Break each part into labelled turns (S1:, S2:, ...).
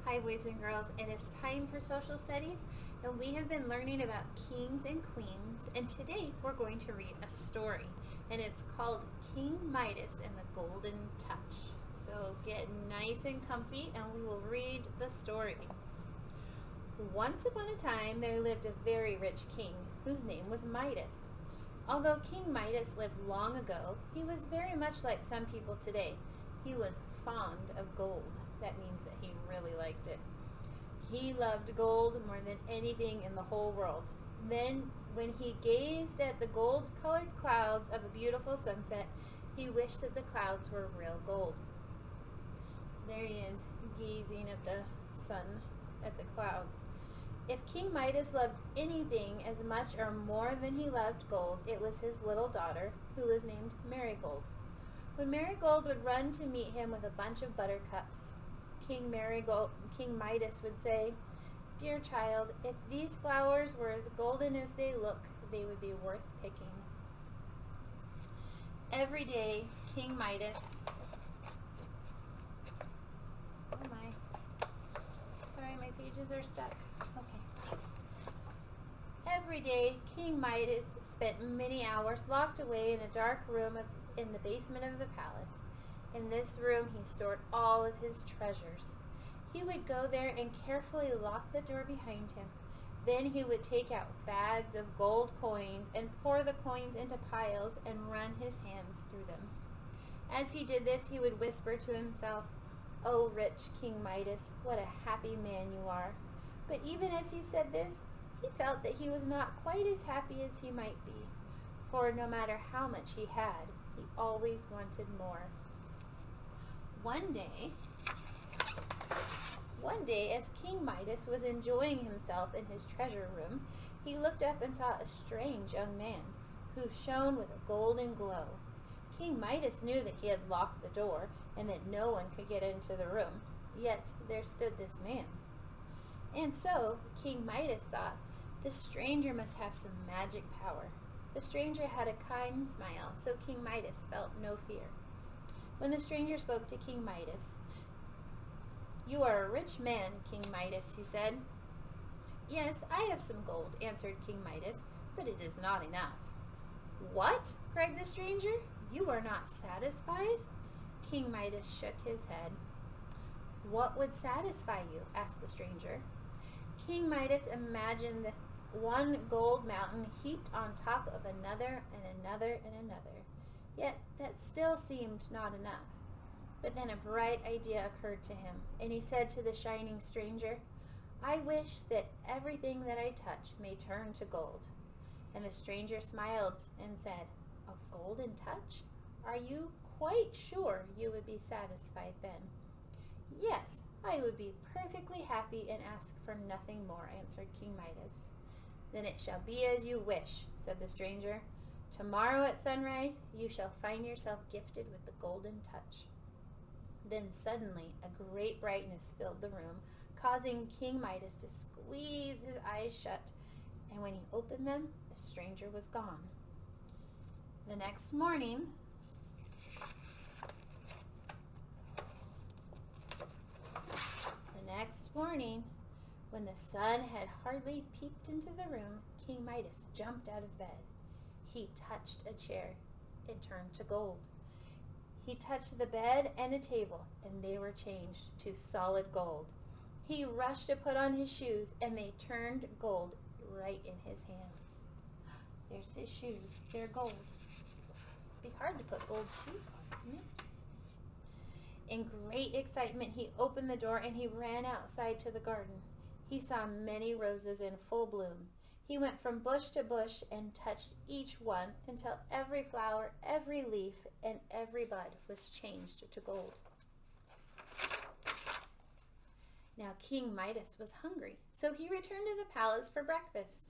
S1: Hi boys and girls, it is time for social studies and we have been learning about kings and queens, and today we're going to read a story and it's called King Midas and the Golden Touch. So get nice and comfy and we will read the story. Once upon a time there lived a very rich king whose name was Midas. Although King Midas lived long ago, he was very much like some people today. He was fond of gold. That means that he really liked it. He loved gold more than anything in the whole world. Then, when he gazed at the gold-colored clouds of a beautiful sunset, he wished that the clouds were real gold. There he is, gazing at the sun, at the clouds. If King Midas loved anything as much or more than he loved gold, it was his little daughter, who was named Marigold. When Marigold would run to meet him with a bunch of buttercups, King Midas would say, "Dear child, if these flowers were as golden as they look, they would be worth picking." Every day, King Midas... Oh my. Sorry, my pages are stuck. Okay. Every day, King Midas spent many hours locked away in a dark room in the basement of the palace. In this room, he stored all of his treasures. He would go there and carefully lock the door behind him. Then he would take out bags of gold coins and pour the coins into piles and run his hands through them. As he did this, he would whisper to himself, "Oh, rich King Midas, what a happy man you are." But even as he said this, he felt that he was not quite as happy as he might be, for no matter how much he had, he always wanted more. One day, as King Midas was enjoying himself in his treasure room, he looked up and saw a strange young man who shone with a golden glow. King Midas knew that he had locked the door and that no one could get into the room, yet there stood this man. And so King Midas thought, "The stranger must have some magic power." The stranger had a kind smile, so King Midas felt no fear. When the stranger spoke to King Midas, "You are a rich man, King Midas," he said. "Yes, I have some gold," answered King Midas, "but it is not enough." "What?" cried the stranger. "You are not satisfied?" King Midas shook his head. "What would satisfy you?" asked the stranger. King Midas imagined one gold mountain heaped on top of another and another and another. Yet that still seemed not enough. But then a bright idea occurred to him, and he said to the shining stranger, "I wish that everything that I touch may turn to gold." And the stranger smiled and said, "A golden touch? Are you quite sure you would be satisfied then?" "Yes, I would be perfectly happy and ask for nothing more," answered King Midas. "Then it shall be as you wish," said the stranger. "Tomorrow at sunrise you shall find yourself gifted with the golden touch." Then suddenly a great brightness filled the room, causing King Midas to squeeze his eyes shut, and when he opened them, the stranger was gone. The next morning, when the sun had hardly peeped into the room, King Midas jumped out of bed. He touched a chair. It turned to gold. He touched the bed and a table, and they were changed to solid gold. He rushed to put on his shoes, and they turned gold right in his hands. There's his shoes. They're gold. It'd be hard to put gold shoes on, wouldn't it? In great excitement, he opened the door and he ran outside to the garden. He saw many roses in full bloom. He went from bush to bush and touched each one until every flower, every leaf, and every bud was changed to gold. Now King Midas was hungry, so he returned to the palace for breakfast.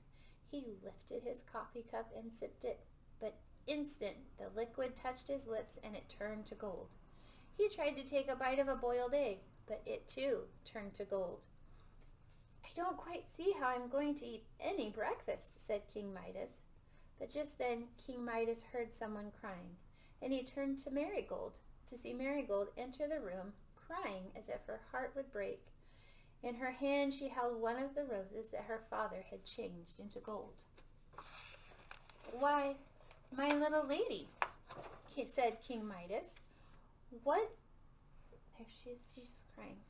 S1: He lifted his coffee cup and sipped it, but instant the liquid touched his lips and it turned to gold. He tried to take a bite of a boiled egg, but it too turned to gold. "I don't quite see how I'm going to eat any breakfast," said King Midas. But just then King Midas heard someone crying, and he turned to Marigold to see Marigold enter the room, crying as if her heart would break. In her hand she held one of the roses that her father had changed into gold. "Why, my little lady," said King Midas, "what—" there she's crying.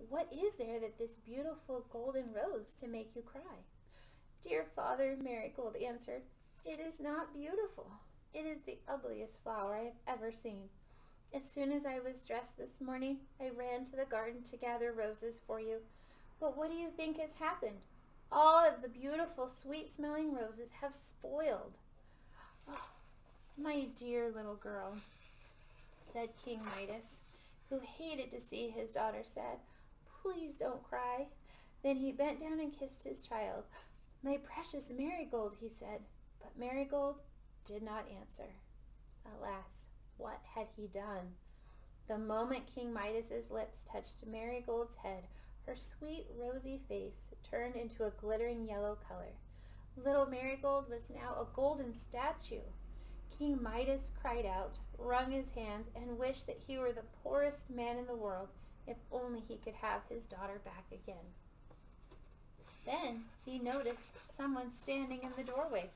S1: "What is there that this beautiful golden rose to make you cry?" "Dear father," Marigold answered, "it is not beautiful. It is the ugliest flower I have ever seen. As soon as I was dressed this morning, I ran to the garden to gather roses for you. But what do you think has happened? All of the beautiful, sweet-smelling roses have spoiled." "Oh, my dear little girl," said King Midas, who hated to see his daughter sad, "please don't cry." Then he bent down and kissed his child. "My precious Marigold," he said, but Marigold did not answer. Alas, what had he done? The moment King Midas's lips touched Marigold's head, her sweet rosy face turned into a glittering yellow color. Little Marigold was now a golden statue. King Midas cried out, wrung his hands, and wished that he were the poorest man in the world, if only he could have his daughter back again. Then he noticed someone standing in the doorway.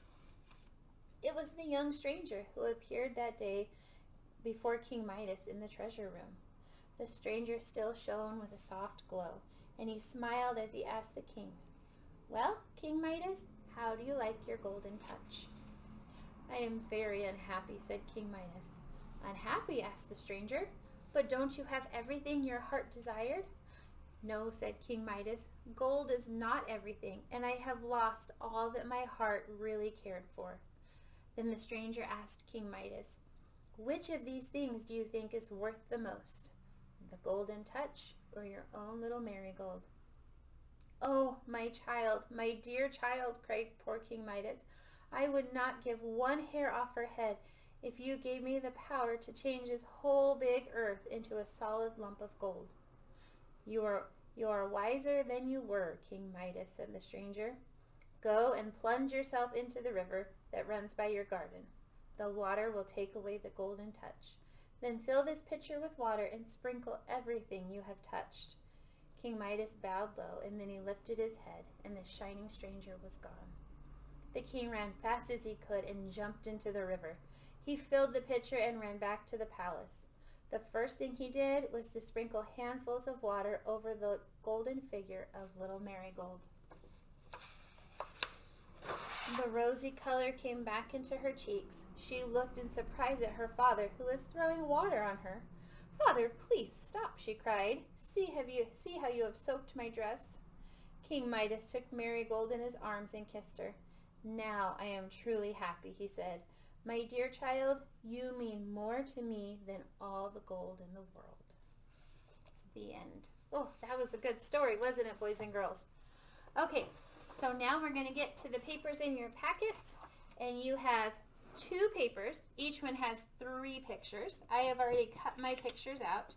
S1: It was the young stranger who appeared that day before King Midas in the treasure room. The stranger still shone with a soft glow, and he smiled as he asked the king, "Well, King Midas, how do you like your golden touch?" "I am very unhappy," said King Midas. "Unhappy?" asked the stranger. "But don't you have everything your heart desired?" "No," said King Midas, "gold is not everything, and I have lost all that my heart really cared for." Then the stranger asked King Midas, "Which of these things do you think is worth the most? The golden touch or your own little Marigold?" "Oh, my child, my dear child," cried poor King Midas, "I would not give one hair off her head if you gave me the power to change this whole big earth into a solid lump of gold." You are wiser than you were, King Midas," said the stranger. "Go and plunge yourself into the river that runs by your garden. The water will take away the golden touch. Then fill this pitcher with water and sprinkle everything you have touched." King Midas bowed low, and then he lifted his head, and the shining stranger was gone. The king ran fast as he could and jumped into the river. He filled the pitcher and ran back to the palace. The first thing he did was to sprinkle handfuls of water over the golden figure of little Marigold. The rosy color came back into her cheeks. She looked in surprise at her father, who was throwing water on her. "Father, please stop," she cried. See how you have soaked my dress." King Midas took Marigold in his arms and kissed her. "Now I am truly happy," he said. "My dear child, you mean more to me than all the gold in the world." The end. Oh, that was a good story, wasn't it, boys and girls? Okay, so now we're going to get to the papers in your packets, and you have 2 papers. Each one has 3 pictures. I have already cut my pictures out.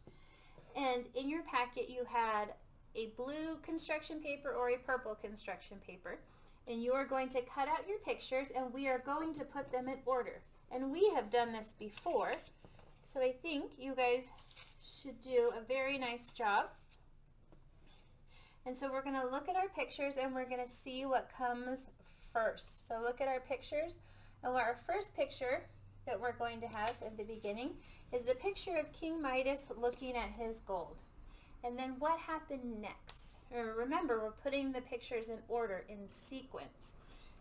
S1: And in your packet you had a blue construction paper or a purple construction paper. And you are going to cut out your pictures, and we are going to put them in order. And we have done this before, so I think you guys should do a very nice job. And so we're going to look at our pictures, and we're going to see what comes first. So look at our pictures, and our first picture that we're going to have at the beginning is the picture of King Midas looking at his gold. And then what happened next? Remember, we're putting the pictures in order, in sequence.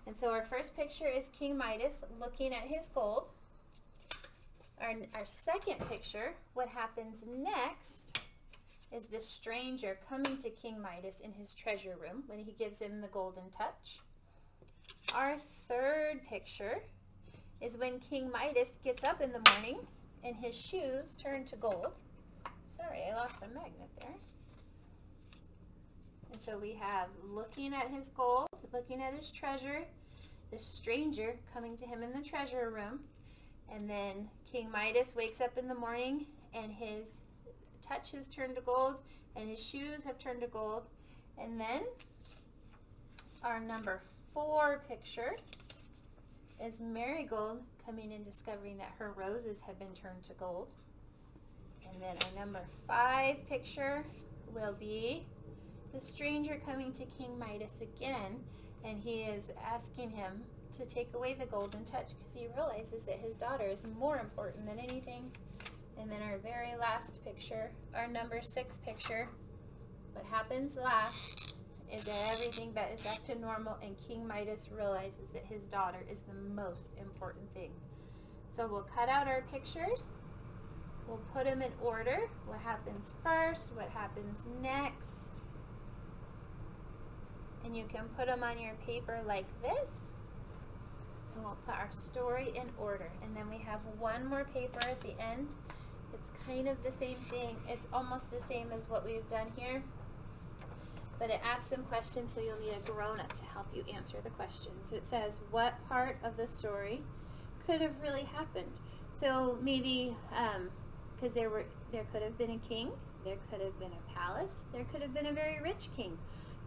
S1: And so our first picture is King Midas looking at his gold. Our second picture, what happens next, is the stranger coming to King Midas in his treasure room when he gives him the golden touch. Our third picture is when King Midas gets up in the morning and his shoes turn to gold. Sorry, I lost a magnet there. And so we have looking at his gold, looking at his treasure, the stranger coming to him in the treasure room, and then King Midas wakes up in the morning and his touch has turned to gold and his shoes have turned to gold. And then our number 4 picture is Marigold coming and discovering that her roses have been turned to gold. And then our number 5 picture will be the the stranger coming to King Midas again, and he is asking him to take away the golden touch because he realizes that his daughter is more important than anything. And then our very last picture, our number 6 picture, what happens last is that everything that is back to normal, and King Midas realizes that his daughter is the most important thing. So we'll cut out our pictures. We'll put them in order. What happens first, what happens next. And you can put them on your paper like this. And we'll put our story in order. And then we have one more paper at the end. It's kind of the same thing. It's almost the same as what we've done here. But it asks some questions, so you'll need a grown-up to help you answer the questions. It says, what part of the story could have really happened? So maybe, because there could have been a king, there could have been a palace, there could have been a very rich king.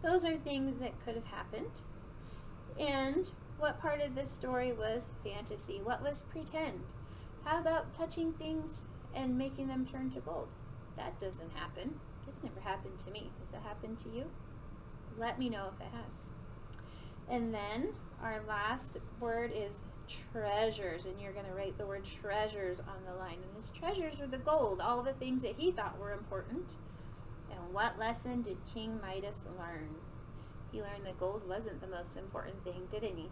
S1: Those are things that could have happened. And what part of the story was fantasy? What was pretend? How about touching things and making them turn to gold? That doesn't happen. It's never happened to me. Has it happened to you? Let me know if it has. And then our last word is treasures, and you're going to write the word treasures on the line. And his treasures are the gold, all the things that he thought were important. And what lesson did King Midas learn? He learned that gold wasn't the most important thing, didn't he?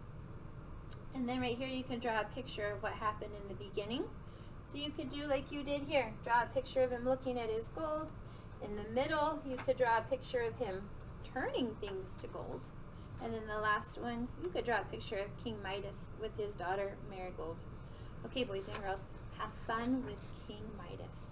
S1: And then right here you can draw a picture of what happened in the beginning. So you could do like you did here. Draw a picture of him looking at his gold. In the middle, you could draw a picture of him turning things to gold. And then the last one, you could draw a picture of King Midas with his daughter, Marigold. Okay, boys and girls, have fun with King Midas.